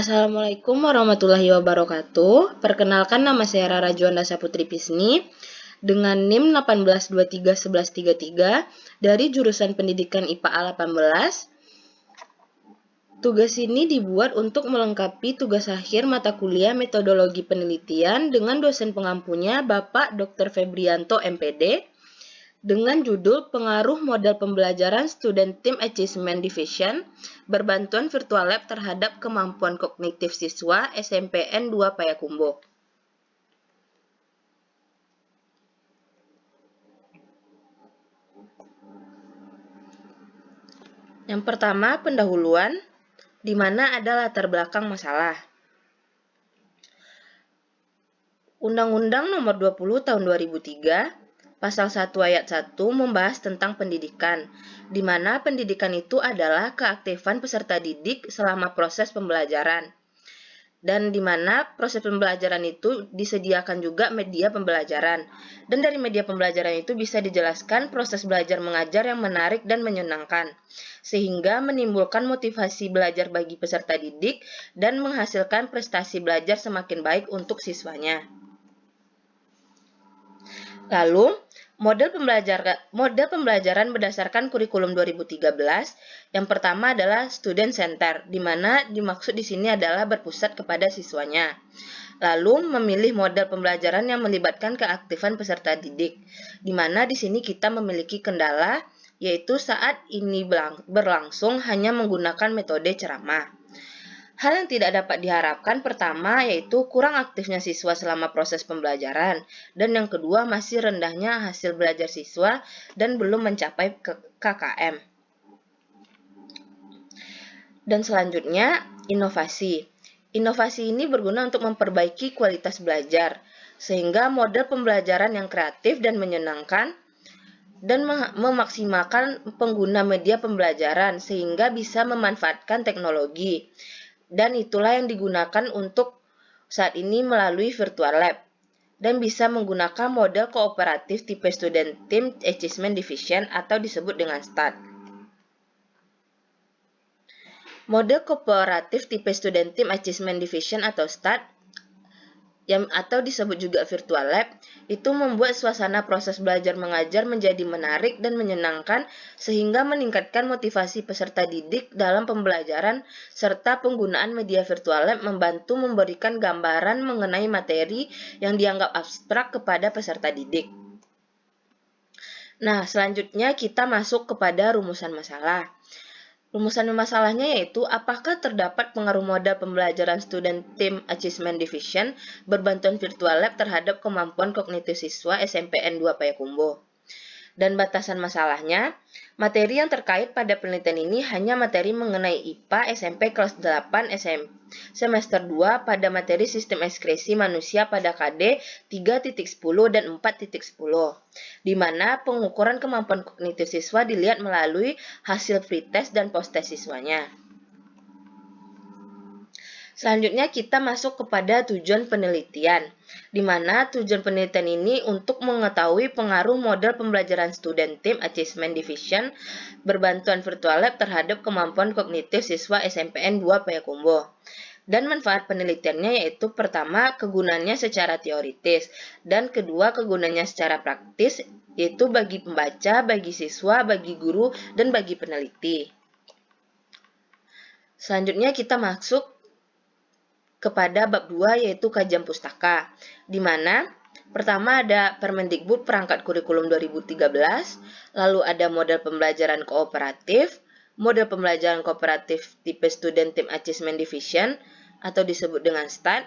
Assalamualaikum warahmatullahi wabarakatuh. Perkenalkan, nama saya Rara Juanda Saputri Pisni dengan NIM 18231133 dari jurusan Pendidikan IPA 18. Tugas ini dibuat untuk melengkapi tugas akhir mata kuliah Metodologi Penelitian dengan dosen pengampunya Bapak Dr. Febrianto MPD dengan judul Pengaruh Model Pembelajaran Student Team Achievement Division Berbantuan Virtual Lab terhadap Kemampuan Kognitif Siswa SMPN 2 Payakumbuh. Yang pertama, pendahuluan, di mana ada latar belakang masalah. Undang-Undang Nomor 20 Tahun 2003, Pasal 1 Ayat 1 membahas tentang pendidikan, di mana pendidikan itu adalah keaktifan peserta didik selama proses pembelajaran. Dan di mana proses pembelajaran itu disediakan juga media pembelajaran. Dan dari media pembelajaran itu bisa dijelaskan proses belajar mengajar yang menarik dan menyenangkan, sehingga menimbulkan motivasi belajar bagi peserta didik dan menghasilkan prestasi belajar semakin baik untuk siswanya. Lalu, model pembelajaran berdasarkan kurikulum 2013, yang pertama adalah student center, di mana dimaksud di sini adalah berpusat kepada siswanya. Lalu, memilih model pembelajaran yang melibatkan keaktifan peserta didik, di mana di sini kita memiliki kendala, yaitu saat ini berlangsung hanya menggunakan metode ceramah. Hal yang tidak dapat diharapkan pertama yaitu kurang aktifnya siswa selama proses pembelajaran, dan yang kedua masih rendahnya hasil belajar siswa dan belum mencapai KKM. Dan selanjutnya, inovasi. Inovasi ini berguna untuk memperbaiki kualitas belajar, sehingga model pembelajaran yang kreatif dan menyenangkan dan memaksimalkan pengguna media pembelajaran sehingga bisa memanfaatkan teknologi. Dan itulah yang digunakan untuk saat ini melalui Virtual Lab, dan bisa menggunakan model kooperatif tipe Student Team Achievement Division atau disebut dengan STAD. Model kooperatif tipe Student Team Achievement Division atau STAD atau disebut juga Virtual Lab, itu membuat suasana proses belajar mengajar menjadi menarik dan menyenangkan sehingga meningkatkan motivasi peserta didik dalam pembelajaran, serta penggunaan media Virtual Lab membantu memberikan gambaran mengenai materi yang dianggap abstrak kepada peserta didik. Nah, selanjutnya kita masuk kepada rumusan masalah. Rumusan masalahnya yaitu apakah terdapat pengaruh modal pembelajaran Student Team Achievement Division berbantuan Virtual Lab terhadap kemampuan kognitif siswa SMPN 2 Payakumbuh. Dan batasan masalahnya, materi yang terkait pada penelitian ini hanya materi mengenai IPA SMP kelas 8 semester 2 pada materi sistem ekskresi manusia pada KD 3.10 dan 4.10, di mana pengukuran kemampuan kognitif siswa dilihat melalui hasil pretest dan post-test siswanya. Selanjutnya kita masuk kepada tujuan penelitian, di mana tujuan penelitian ini untuk mengetahui pengaruh model pembelajaran Student Team Achievement Division berbantuan Virtual Lab terhadap kemampuan kognitif siswa SMPN 2 Payakumbuh. Dan manfaat penelitiannya yaitu pertama, kegunaannya secara teoritis, dan kedua, kegunaannya secara praktis, yaitu bagi pembaca, bagi siswa, bagi guru, dan bagi peneliti. Selanjutnya kita masuk kepada bab 2 yaitu kajian pustaka, di mana pertama ada Permendikbud Perangkat Kurikulum 2013, lalu ada model pembelajaran kooperatif, model pembelajaran kooperatif tipe Student Team Achievement Division atau disebut dengan STAD,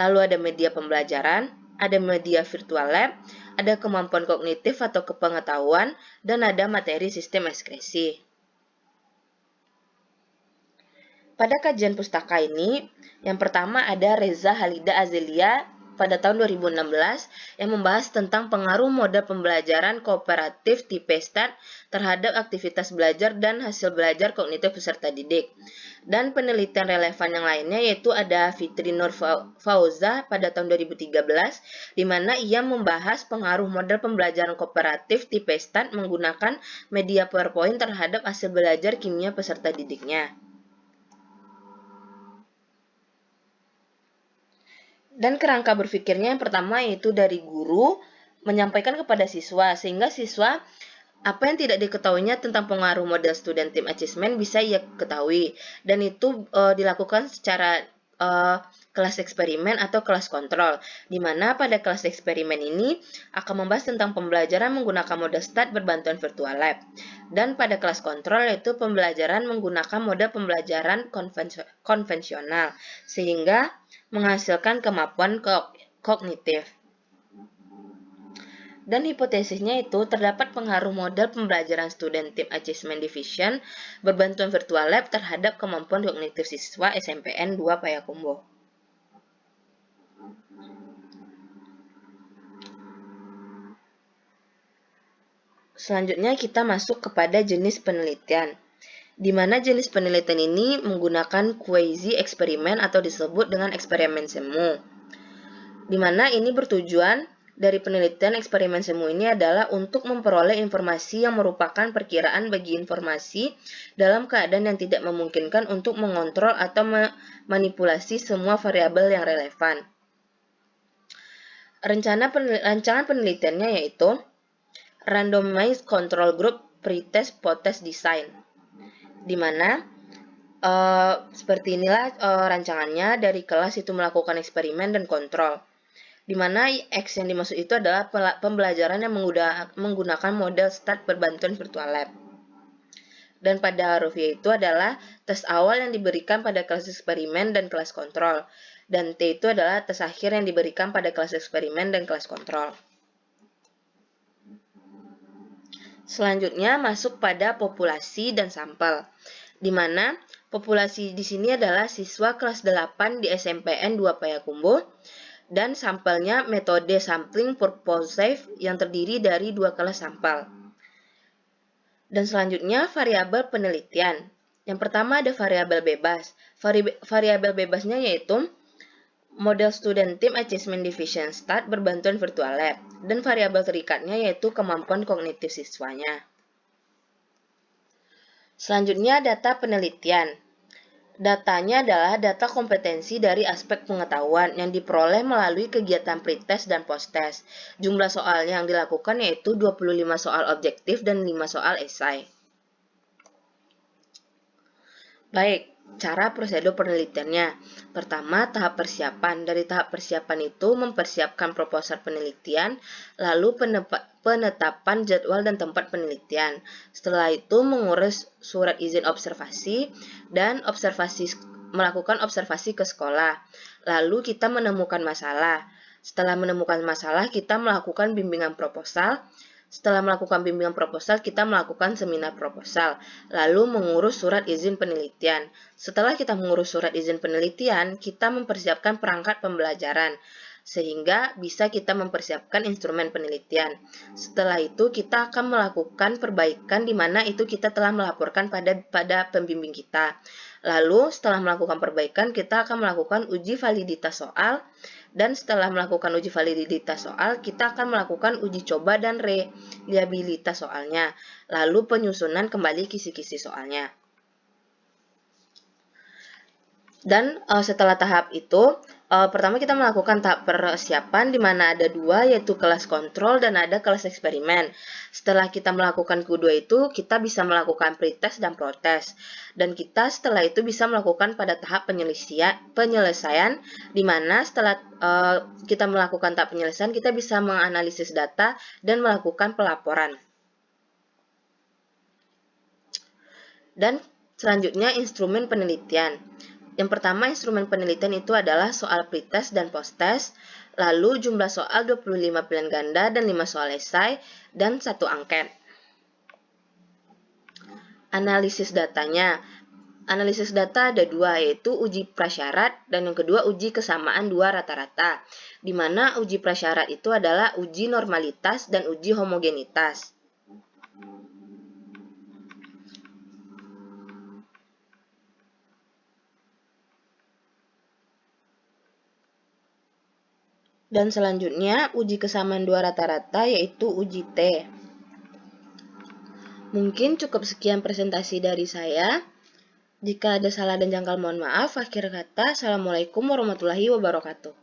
lalu ada media pembelajaran, ada media Virtual Lab, ada kemampuan kognitif atau kepengetahuan, dan ada materi sistem ekskresi. Pada kajian pustaka ini, yang pertama ada Reza Halida Azelia pada tahun 2016 yang membahas tentang pengaruh model pembelajaran kooperatif tipe STAD terhadap aktivitas belajar dan hasil belajar kognitif peserta didik. Dan penelitian relevan yang lainnya yaitu ada Fitri Nur Fauza pada tahun 2013, di mana ia membahas pengaruh model pembelajaran kooperatif tipe STAD menggunakan media PowerPoint terhadap hasil belajar kimia peserta didiknya. Dan kerangka berpikirnya yang pertama yaitu dari guru menyampaikan kepada siswa, sehingga siswa apa yang tidak diketahuinya tentang pengaruh model student team achievement bisa ia ketahui, dan itu dilakukan secara kelas eksperimen atau kelas kontrol, di mana pada kelas eksperimen ini akan membahas tentang pembelajaran menggunakan model STAT berbantuan virtual lab, dan pada kelas kontrol yaitu pembelajaran menggunakan model pembelajaran konvensional sehingga menghasilkan kemampuan kognitif. Dan hipotesisnya itu terdapat pengaruh model pembelajaran student team achievement division berbantuan virtual lab terhadap kemampuan kognitif siswa SMPN 2 Payakumbuh. Selanjutnya kita masuk kepada jenis penelitian, di mana jenis penelitian ini menggunakan quasi eksperimen atau disebut dengan eksperimen semu, di mana ini bertujuan dari penelitian eksperimen semu ini adalah untuk memperoleh informasi yang merupakan perkiraan bagi informasi dalam keadaan yang tidak memungkinkan untuk mengontrol atau memanipulasi semua variabel yang relevan. Rancangan penelitiannya yaitu Randomized Control Group Pretest Post-Test Design, di mana seperti inilah rancangannya. Dari kelas itu melakukan eksperimen dan kontrol, di mana X yang dimaksud itu adalah pembelajaran yang menggunakan model STAT berbantuan virtual lab. Dan pada huruf Y itu adalah tes awal yang diberikan pada kelas eksperimen dan kelas kontrol. Dan T itu adalah tes akhir yang diberikan pada kelas eksperimen dan kelas kontrol. Selanjutnya masuk pada populasi dan sampel, di mana populasi di sini adalah siswa kelas 8 di SMPN 2 Payakumbuh, dan sampelnya metode sampling purposive yang terdiri dari 2 kelas sampel. Dan selanjutnya variabel penelitian. Yang pertama ada variabel bebas. Variabel bebasnya yaitu model student team achievement division STAT berbantuan virtual lab, dan variabel terikatnya yaitu kemampuan kognitif siswanya. Selanjutnya data penelitian. Datanya adalah data kompetensi dari aspek pengetahuan yang diperoleh melalui kegiatan pretest dan posttest. Jumlah soal yang dilakukan yaitu 25 soal objektif dan 5 soal esai. Baik, cara prosedur penelitiannya. Pertama, tahap persiapan. Dari tahap persiapan itu mempersiapkan proposal penelitian, lalu penetapan jadwal dan tempat penelitian. Setelah itu mengurus surat izin observasi dan melakukan observasi ke sekolah. Lalu kita menemukan masalah. Setelah menemukan masalah, kita melakukan bimbingan proposal. Setelah melakukan bimbingan proposal, kita melakukan seminar proposal, lalu mengurus surat izin penelitian. Setelah kita mengurus surat izin penelitian, kita mempersiapkan perangkat pembelajaran, sehingga bisa kita mempersiapkan instrumen penelitian. Setelah itu, kita akan melakukan perbaikan di mana itu kita telah melaporkan pada pembimbing kita. Lalu, setelah melakukan perbaikan, kita akan melakukan uji validitas soal, dan setelah melakukan uji validitas soal, kita akan melakukan uji coba dan reliabilitas soalnya, lalu penyusunan kembali kisi-kisi soalnya. Dan setelah tahap itu, pertama kita melakukan tahap persiapan di mana ada 2, yaitu kelas kontrol dan ada kelas eksperimen. Setelah kita melakukan kedua itu, kita bisa melakukan pretest dan protest. Dan kita setelah itu bisa melakukan pada tahap penyelesaian, di mana setelah kita melakukan tahap penyelesaian, kita bisa menganalisis data dan melakukan pelaporan. Dan selanjutnya instrumen penelitian. Yang pertama, instrumen penelitian itu adalah soal pretest dan posttest, lalu jumlah soal 25 pilihan ganda dan 5 soal esai, dan 1 angket. Analisis datanya. Analisis data ada 2, yaitu uji prasyarat dan yang kedua uji kesamaan 2 rata-rata, di mana uji prasyarat itu adalah uji normalitas dan uji homogenitas. Dan selanjutnya, uji kesamaan 2 rata-rata yaitu uji T. Mungkin cukup sekian presentasi dari saya. Jika ada salah dan janggal mohon maaf. Akhir kata, Assalamualaikum warahmatullahi wabarakatuh.